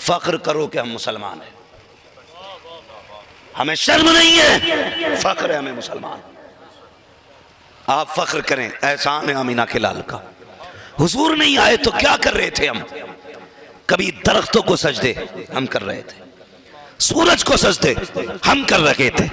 फख्र करो कि हम मुसलमान हैं, हमें शर्म नहीं है, फख्र है हमें मुसलमान। आप फख्र करें, एहसान है अमीना के लाल का। हुजूर नहीं आए तो क्या कर रहे थे हम? कभी दरख्तों को सजदे हम कर रहे थे, सूरज को सजदे हम कर रहे थे,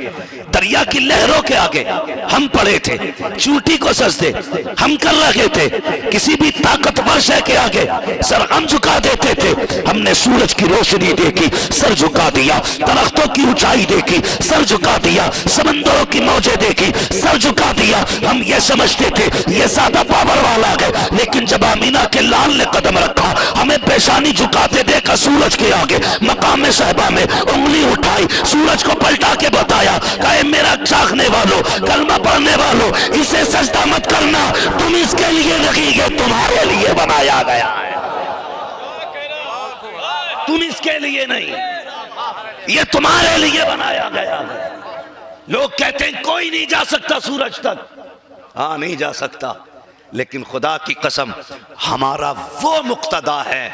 दरिया की लहरों के आगे हम पड़े थे, चूंटी को सजदे हम कर रहे थे, किसी भी ताकतवर शय के आगे सर हम झुका देते थे। हमने सूरज की रोशनी देखी, सर झुका दिया, दरख्तों की ऊंचाई देखी, सर झुका दिया, समंदरों की मौजें देखी, सर झुका दिया। हम ये समझते थे ये ज्यादा पावर वाला है, लेकिन जब आमीना के लाल ने कदम रखा, हमें पेशानी झुकाते देखा सूरज के आगे, मकाम साहिबा में उंगली उठाई, सूरज को पलटा के बताया, कहे मेरा चाखने वालों, कलमा पढ़ने वालों, इसे सजदा मत करना, तुम इसके लिए नहीं, ये तुम्हारे लिए बनाया गया है, तुम इसके लिए नहीं, ये तुम्हारे लिए बनाया गया है। लोग कहते हैं कोई नहीं जा सकता सूरज तक, हाँ नहीं जा सकता, लेकिन खुदा की कसम हमारा वो मुक्तदा है,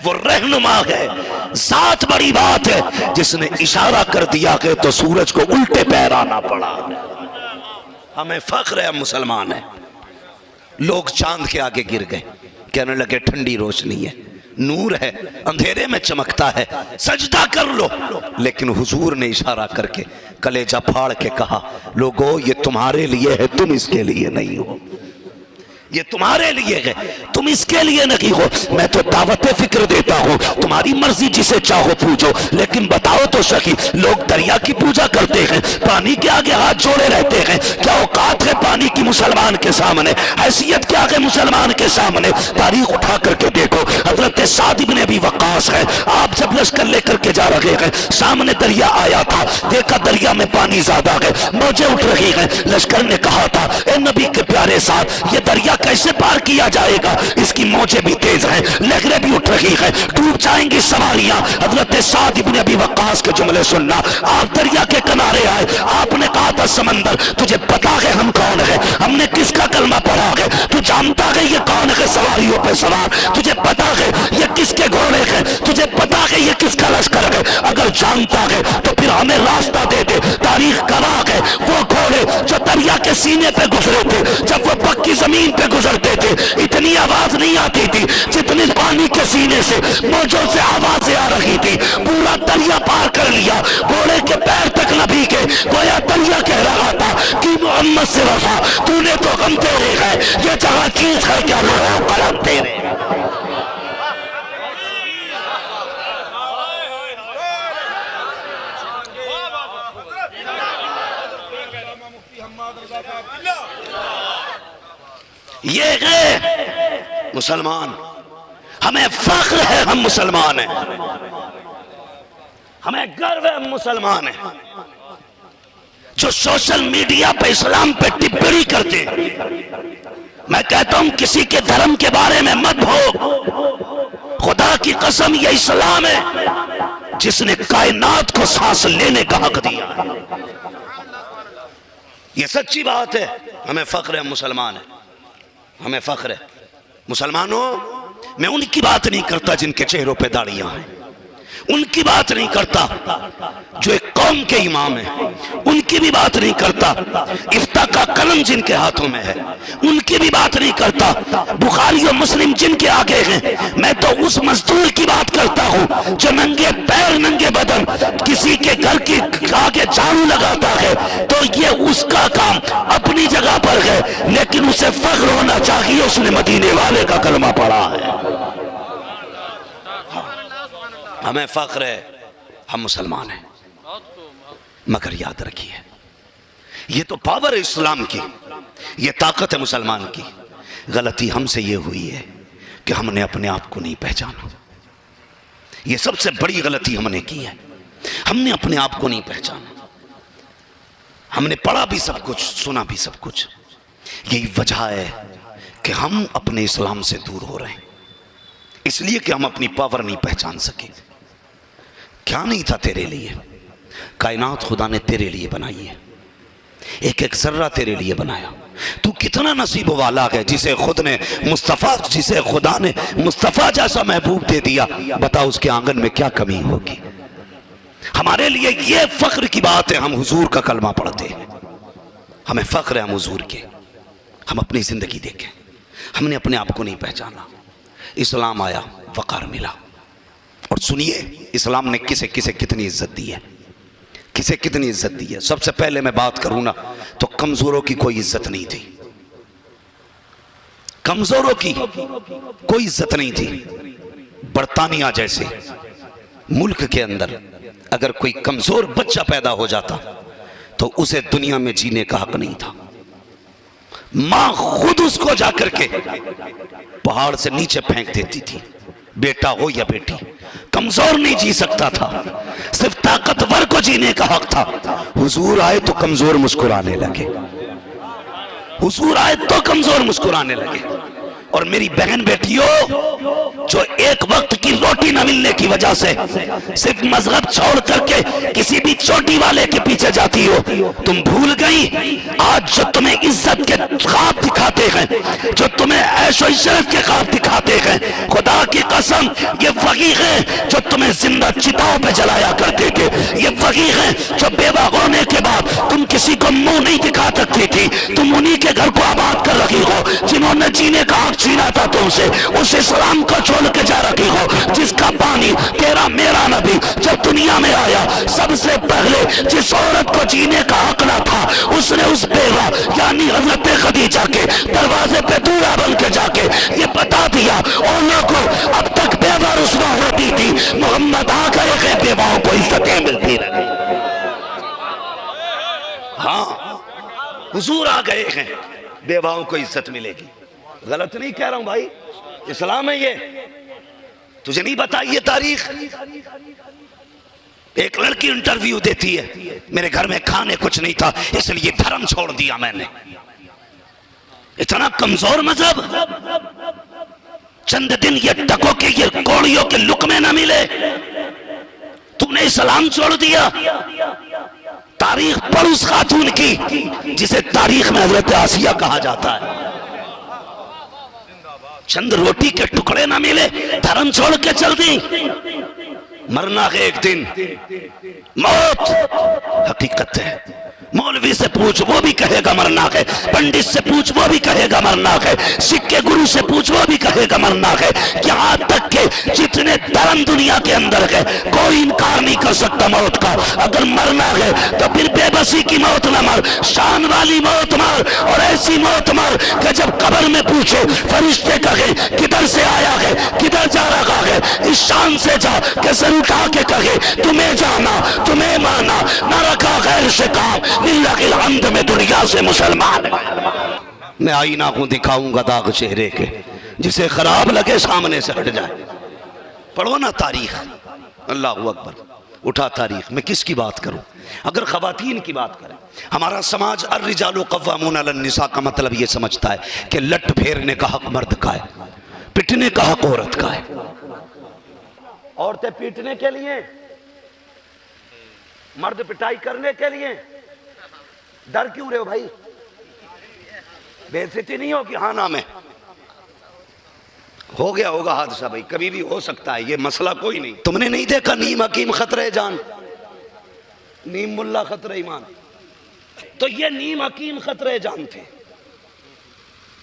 वो रहनुमा है, सात बड़ी बात है, जिसने इशारा कर दिया कि तो सूरज को उल्टे पैर आना पड़ा। हमें फख्र है हम मुसलमान हैं। लोग चांद के आगे गिर गए, कहने लगे ठंडी रोशनी है, नूर है, अंधेरे में चमकता है, सजदा कर लो। लेकिन हुजूर ने इशारा करके कलेजा फाड़ के कहा, लोगों ये तुम्हारे लिए है, तुम इसके लिए नहीं हो, ये तुम्हारे लिए है, तुम इसके लिए नहीं हो। मैं तो दावत फिक्र देता हूँ, तुम्हारी मर्जी जिसे चाहो पूजो, लेकिन बताओ तो सही, लोग दरिया की पूजा करते हैं, पानी के आगे हाथ जोड़े रहते हैं, क्या औकात है पानी की मुसलमान के सामने, हैसियत क्या है मुसलमान के सामने? तारीख उठा करके देखो, हजरत साद इब्न अबी वक्कास है, आप जब लश्कर लेकर के जा रहे हैं, सामने दरिया आया था, देखा दरिया में पानी ज्यादा है, मौजें उठ रही हैं, लश्कर ने कहा था ए नबी के प्यारे साथ, ये दरिया कैसे पार किया जाएगा, इसकी मौजें भी तेज हैं, लहरें भी उठ रही हैं, डूब जाएंगी सवारियां। हजरत साद इब्न अबी वक्कास के जुमले सुनना, आप दरिया के किनारे आए, आपने कहा था समंदर तुझे पता है हम कौन है, हमने किसका कलमा पढ़ा है, तू जानता है ये कौन है सवारियों पे सवार, तुझे पता है ये किसके घोड़े हैं, तुझे पता है ये किसका लश्कर है, अगर जानता है तो फिर हमें रास्ता दे दे। तारीख गवाह है वो घोड़े जो दरिया के सीने पे गुजरे थे, जब वो पक्की जमीन पे गुजरते थे इतनी आवाज नहीं आती थी जितनी पानी के सीने से मौजों से आवाजें आ रही थी। पूरा दरिया पार कर लिया, घोड़े के पैर तक नबी के, गोया दरिया कह रहा था कि मोहम्मद से वफा, तूने तो गम तेरे है, ये जगह चीज है क्या लोहा कलम तेरे। ये है मुसलमान, हमें फख्र है हम मुसलमान हैं, हमें गर्व है हम मुसलमान हैं। जो सोशल मीडिया पे इस्लाम पे टिप्पणी करते हैं, मैं कहता हूं किसी के धर्म के बारे में मत हो, खुदा की कसम ये इस्लाम है जिसने कायनात को सांस लेने का हक दिया। ये सच्ची बात है, हमें फख्र है हम मुसलमान हैं, हमें फख्र है। मुसलमानों, मैं उनकी बात नहीं करता जिनके चेहरों पे दाढ़ियां हैं, उनकी बात नहीं करता जो एक कौम के इमाम है, उनकी भी बात नहीं करता, इफ्ता का कलम जिनके हाथों में है उनकी भी बात नहीं करता, बुखारी और मुस्लिम जिनके आगे हैं। मैं तो उस मजदूर की बात करता हूं जो नंगे पैर नंगे बदन किसी के घर के आगे झाड़ू लगाता है, तो ये उसका काम अपनी जगह पर है, लेकिन उसे फख्र होना चाहिए उसने मदीने वाले का कलमा पढ़ा है। हमें फख्र है हम मुसलमान हैं, मगर याद रखिए ये तो पावर है इस्लाम की, ये ताकत है मुसलमान की। गलती हमसे ये हुई है कि हमने अपने आप को नहीं पहचाना, ये सबसे बड़ी गलती हमने की है, हमने अपने आप को नहीं पहचाना। हमने पढ़ा भी सब कुछ, सुना भी सब कुछ, यही वजह है कि हम अपने इस्लाम से दूर हो रहे हैं, इसलिए कि हम अपनी पावर नहीं पहचान सके। क्या नहीं था तेरे लिए, कायनात खुदा ने तेरे लिए बनाई है, एक एक जर्रा तेरे लिए बनाया। तू कितना नसीब वाला है जिसे खुद ने मुस्तफ़ा, जिसे खुदा ने मुस्तफ़ा जैसा महबूब दे दिया। बता उसके आंगन में क्या कमी होगी। हमारे लिए ये फख्र की बात है, हम हुजूर का कलमा पढ़ते हैं, हमें फख्र है हम हुजूर के। हम अपनी जिंदगी देखें, हमने अपने आप को नहीं पहचाना। इस्लाम आया, वक़ार मिला। और सुनिए इस्लाम ने किसे किसे कितनी इज्जत दी है, किसे कितनी इज्जत दी है। सबसे पहले मैं बात करूं ना तो कमजोरों की कोई इज्जत नहीं थी, कमजोरों की कोई इज्जत नहीं थी। बरतानिया जैसे मुल्क के अंदर अगर कोई कमजोर बच्चा पैदा हो जाता तो उसे दुनिया में जीने का हक नहीं था। मां खुद उसको जाकर के पहाड़ से नीचे फेंक देती थी, बेटा हो या बेटी। कमजोर नहीं जी सकता था, सिर्फ ताकतवर को जीने का हक था। हुजूर आए तो कमजोर मुस्कुराने लगे, हुजूर आए तो कमजोर मुस्कुराने लगे। और मेरी बहन बेटियों जो एक वक्त की रोटी न मिलने की वजह से सिर्फ मजहब छोड़ करके किसी भी चोटी वाले के पीछे जाती हो, तुम भूल गई आज जो तुम्हें इज्जत के ख्वाब दिखाते हैं, जो तुम्हें ऐशो इज्जत के ख्वाब दिखाते हैं, खुदा की कसम ये वही है जो तुम्हें जिंदा चिताओं पे जलाया करते थे। ये वही है जो बेवा होने के बाद तुम किसी को मुंह नहीं दिखा सकती थी। तुम उन्हीं के घर को आबाद कर रही हो जिन्होंने जीने का हक छीना था तुमसे। उस इस्लाम को छोड़ के जा रही हो जिसका पानी तेरा मेरा नबी जब दुनिया में आया सबसे पहले जिस औरत को जीने का हक ना था उसने उस बेवा यानी हजरत खदीजा के दरवाजे पे दूल्हा बन के जाके ये बता दिया और लोगों अब तक बेवा रुस्वा होती थी, मोहम्मद आ गए हैं, बेवाओं को इज्जतें मिलती रही। हाँ हुजूर आ गए हैं, बेवाओं को इज्जत मिलेगी। गलत नहीं कह रहा हूं भाई, इस्लाम है ये। तुझे नहीं बताई ये तारीख? एक लड़की इंटरव्यू देती है, मेरे घर में खाने कुछ नहीं था इसलिए धर्म छोड़ दिया मैंने। इतना कमजोर मजहब, चंद दिन ये टकों के ये कौड़ियों के लुकमे न मिले, तूने इस्लाम छोड़ दिया। तारीख पढ़ उस खातून की जिसे तारीख में हजरत आसिया कहा जाता है। चंद रोटी के टुकड़े ना मिले, धर्म छोड़ के चल दी। मरना है एक दिन, मौत हकीकत है। मौलवी से पूछ वो भी कहेगा मरना है, पंडित से पूछ वो भी कहेगा मरना है, सिख के गुरु से पूछ वो भी कहेगा मरना है। यहाँ तक के जितने धर्म दुनिया के अंदर है कोई इनकार नहीं कर सकता मौत का। अगर मरना है तो फिर बेबसी की मौत न मर, शान वाली मौत मर। और ऐसी मौत मर कि जब कब्र में पूछो फरिश्ते कहे किधर से आया है, किधर जा रहा है, इस शान से जा कि सर उठा के कहे तुम्हें जाना, तुम्हें माना, न रखा गैर से काम अंत में दुनिया से मुसलमान। मैं आईना को दिखाऊंगा दाग चेहरे के, जिसे खराब लगे सामने से हट जाए। पढ़ो ना तारीख। अल्लाह अकबर। उठा तारीख। मैं किसकी बात करूं? अगर खवातीन की बात करें, हमारा समाज अर्रिजालु कव्वामून अलन्निसा का मतलब यह समझता है कि लट फेरने का हक मर्द का है, पिटने का हक औरत का है। औरतें पीटने के लिए, मर्द पिटाई करने के लिए। डर क्यों रहे हो भाई? बेइज्जती नहीं होगी? हाँ नाम है, हो गया होगा हादसा भाई, कभी भी हो सकता है, ये मसला कोई नहीं। तुमने नहीं देखा नीम हकीम खतरे जान, नीम मुल्ला खतरे ईमान? तो ये नीम हकीम खतरे जान थे।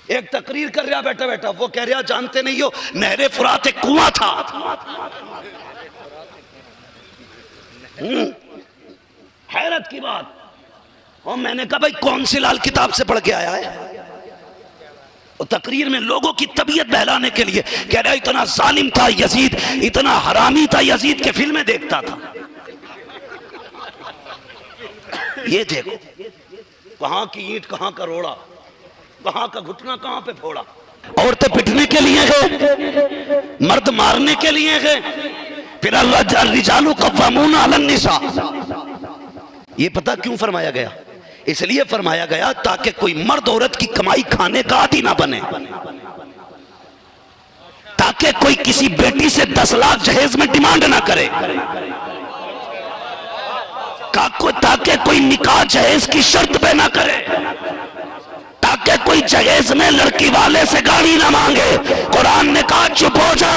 एक तकरीर कर रहा बैठा बैठा, वो कह रहा जानते नहीं हो नहरे फुरात एक कुआं था। हैरत की बात। और मैंने कहा भाई कौन सी लाल किताब से पढ़ के आया है? और तकरीर में लोगों की तबीयत बहलाने के लिए कह रहा इतना जालिम था यजीद, इतना हरामी था यजीद के फिल्में देखता था। ये देखो कहां की ईंट, कहां का रोड़ा, कहां का घुटना, कहां पे फोड़ा। औरतें पिटने के लिए है, मर्द मारने के लिए है। फिर अल्लाह रिजालु कव्वामून अलन्निसा, ये पता क्यों फरमाया गया? इसलिए फरमाया गया ताकि कोई मर्द औरत की कमाई खाने का आदी ना बने, ताकि कोई किसी बेटी से 10 लाख जहेज में डिमांड ना करे, ताकि कोई निकाह जहेज की शर्त पे ना करे, ताकि कोई जहेज में लड़की वाले से गाड़ी ना मांगे। कुरान ने कहा चुप हो जा,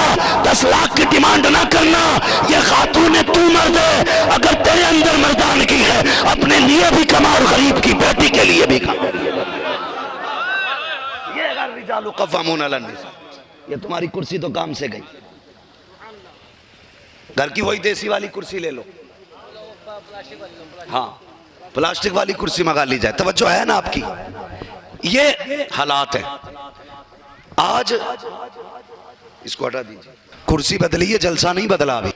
10 लाख की डिमांड ना करना। ये खातून है, तू मर्द है, अगर तेरे अंदर मर्दानगी है अपने लिए भी कमा और गरीब की बेटी के लिए भी कमा। ये तुम्हारी कुर्सी तो काम से गई, घर की वही देसी वाली कुर्सी ले लो। हाँ, प्लास्टिक वाली कुर्सी मंगा ली जाए। तवज्जो है ना आपकी? ये हालात है आज। इसको हटा दीजिए, कुर्सी बदली है, जलसा नहीं बदला अभी।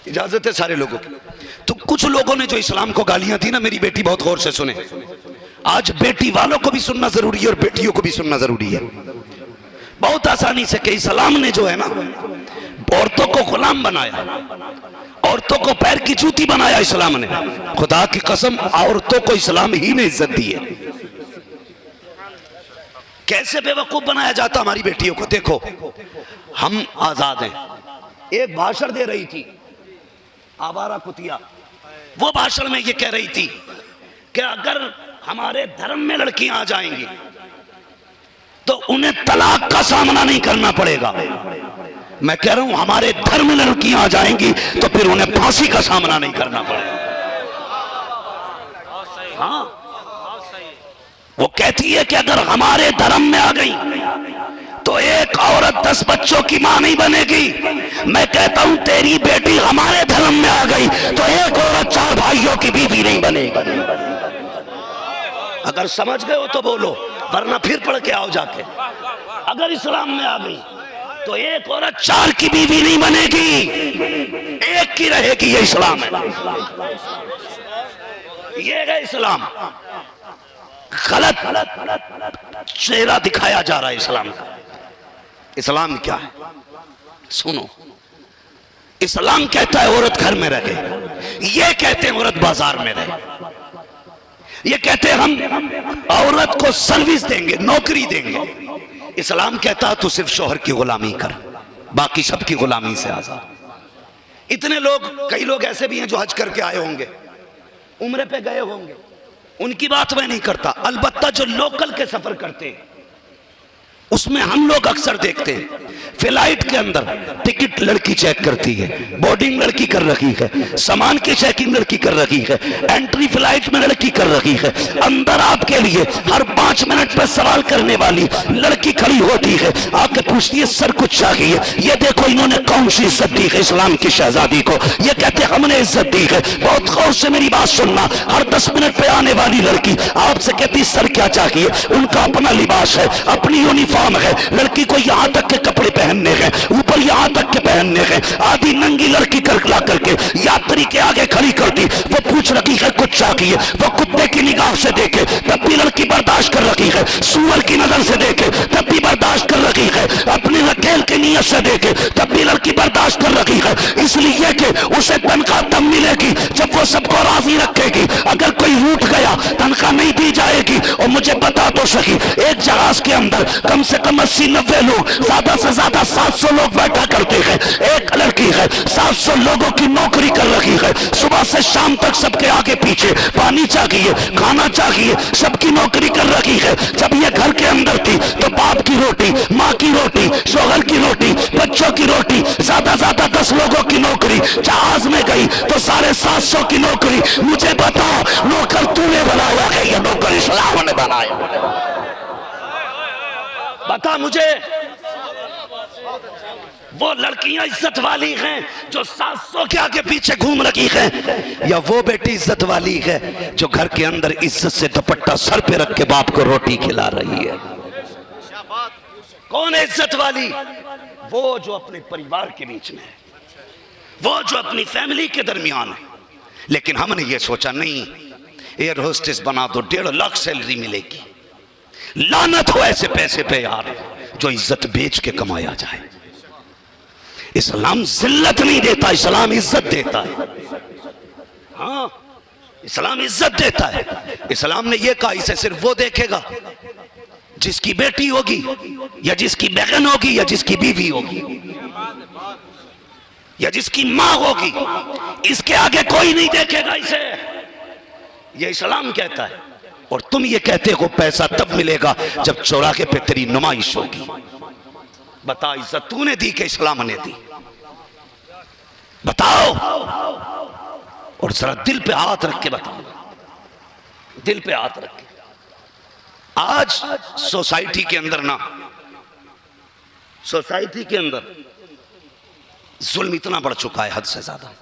इजाजत है सारे लोगों की। तो कुछ लोगों ने जो इस्लाम को गालियां थी ना, मेरी बेटी बहुत गौर से सुने, आज बेटी वालों को भी सुनना जरूरी है और बेटियों को भी सुनना जरूरी है। बहुत आसानी से कि इस्लाम ने जो है ना औरतों को गुलाम बनाया, औरतों को पैर की जूती बनाया इस्लाम ने। खुदा की कसम, औरतों को इस्लाम ही ने इज्जत दी है। कैसे बेवकूफ बनाया जाता हमारी बेटियों को। देखो, हम आजाद हैं। एक भाषण दे रही थी आवारा कुतिया, वो भाषण में ये कह रही थी कि अगर हमारे धर्म में लड़कियां आ जाएंगी तो उन्हें तलाक का सामना नहीं करना पड़ेगा। मैं कह रहा हूं हमारे धर्म में लड़कियां आ जाएंगी तो फिर उन्हें फांसी का सामना नहीं करना पड़ेगा। हाँ, वो कहती है कि अगर हमारे धर्म में आ गई तो एक औरत 10 बच्चों की मां नहीं बनेगी। मैं कहता हूं तेरी बेटी हमारे धर्म में आ गई तो एक औरत 4 भाइयों की बीवी नहीं बनेगी। अगर समझ गए हो तो बोलो, वरना फिर पढ़ के आओ जाके। अगर इस्लाम में आ गई तो एक औरत 4 की बीवी नहीं बनेगी, एक की रहेगी। ये इस्लाम है, ये है इस्लाम। गलत चेहरा दिखाया जा रहा है इस्लाम का। इस्लाम क्या है सुनो। इस्लाम कहता है औरत घर में रहे, ये कहते हैं औरत बाजार में रहे। ये कहते हैं हम औरत को सर्विस देंगे, नौकरी देंगे। इस्लाम कहता है तू सिर्फ शौहर की गुलामी कर, बाकी सब की गुलामी से आजाद। इतने लोग, कई लोग ऐसे भी हैं जो हज करके आए होंगे, उम्रे पे गए होंगे, उनकी बात मैं नहीं करता। अलबत्ता जो लोकल के सफर करते हैं उसमें हम लोग अक्सर देखते हैं फ्लाइट के अंदर टिकट लड़की चेक करती है, बोर्डिंग लड़की कर रही है, सामान की चेकिंग लड़की कर रही है, एंट्री फ्लाइट में लड़की कर रही है, अंदर आपके लिए हर 5 मिनट पर सवाल करने वाली लड़की खड़ी होती है, आके पूछती है सर कुछ चाहिए। ये देखो इन्होंने कौन सी इज्जत दी है इस्लाम की शहजादी को। ये कहते हमने इज्जत दी है। बहुत गौर से मेरी बात सुनना, हर 10 मिनट पे आने वाली लड़की आपसे कहती सर क्या चाहिए। उनका अपना लिबास है, अपनी यूनिफॉर्म है। लड़की को यहाँ तक के कपड़े पहनने हैं, ऊपर यहाँ तक के पहनने हैं। आधी नंगी लड़की करला करके यात्री के आगे खड़ी करती, वो पूछ रही है कुछ चाहिए। वो कुत्ते की निगाह से देखे तब भी लड़की बर्दाश्त कर रही है, सूअर की नजर से देखे तब भी बर्दाश्त कर रही है, अपनी नकेल की नीयत से देखे तब भी लड़की बर्दाश्त कर रही है। इसलिए कि उसे तनख्वाह तब मिलेगी जब वो सबको राजी रखेगी। अगर कोई रूठ गया तनख्वाह नहीं दी जाएगी। और मुझे बता तो सही, एक जहाज के अंदर कम से कम 80-90 लोग, ज्यादा से ज्यादा 700 लोग बैठा करते हैं। एक लड़की है 700 लोगों की नौकरी कर रही है, सुबह से शाम तक सबके आगे पीछे पानी चाहिए, खाना चाहिए, सबकी नौकरी कर रही है। जब ये घर के अंदर थी तो बाप की रोटी, माँ की रोटी, शोहर की रोटी, बच्चों की रोटी, ज्यादा ज्यादा 10 लोगों की नौकरी। जहाज में गई तो 750 की नौकरी। मुझे बता नौकर तूने बनाया है या नौकर इस्लाम ने बनाया? बता मुझे। वो लड़कियां इज्जत वाली हैं जो 700 के आगे पीछे घूम रही हैं, या वो बेटी इज्जत वाली है जो घर के अंदर इज्जत से दुपट्टा सर पे रख के बाप को रोटी खिला रही है? कौन है इज्जत वाली? वो जो अपने परिवार के बीच में है, वो जो अपनी फैमिली के दरमियान है। लेकिन हमने ये सोचा नहीं, एयर होस्टेस बना दो, 1.5 लाख सैलरी मिलेगी। लानत हो ऐसे पैसे पे यार जो इज्जत बेच के कमाया जाए। इस्लाम जिल्लत नहीं देता, इस्लाम इज्जत देता है। हाँ, इस्लाम इज्जत देता है। इस्लाम ने यह कहा इसे सिर्फ वो देखेगा जिसकी बेटी होगी या जिसकी बहन होगी या जिसकी बीवी होगी या जिसकी मां होगी। इसके आगे कोई नहीं देखेगा इसे। ये इस्लाम कहता है। और तुम ये कहते हो पैसा तब मिलेगा जब चौराहे पे तेरी नुमाइश होगी। बता, इज्जत तूने दी कि इस्लाम ने दी? बताओ। और जरा दिल पे हाथ रख के बताओ, दिल पे हाथ रख के। आज सोसाइटी के अंदर ना, सोसाइटी के अंदर जुल्म इतना बढ़ चुका है हद से ज्यादा।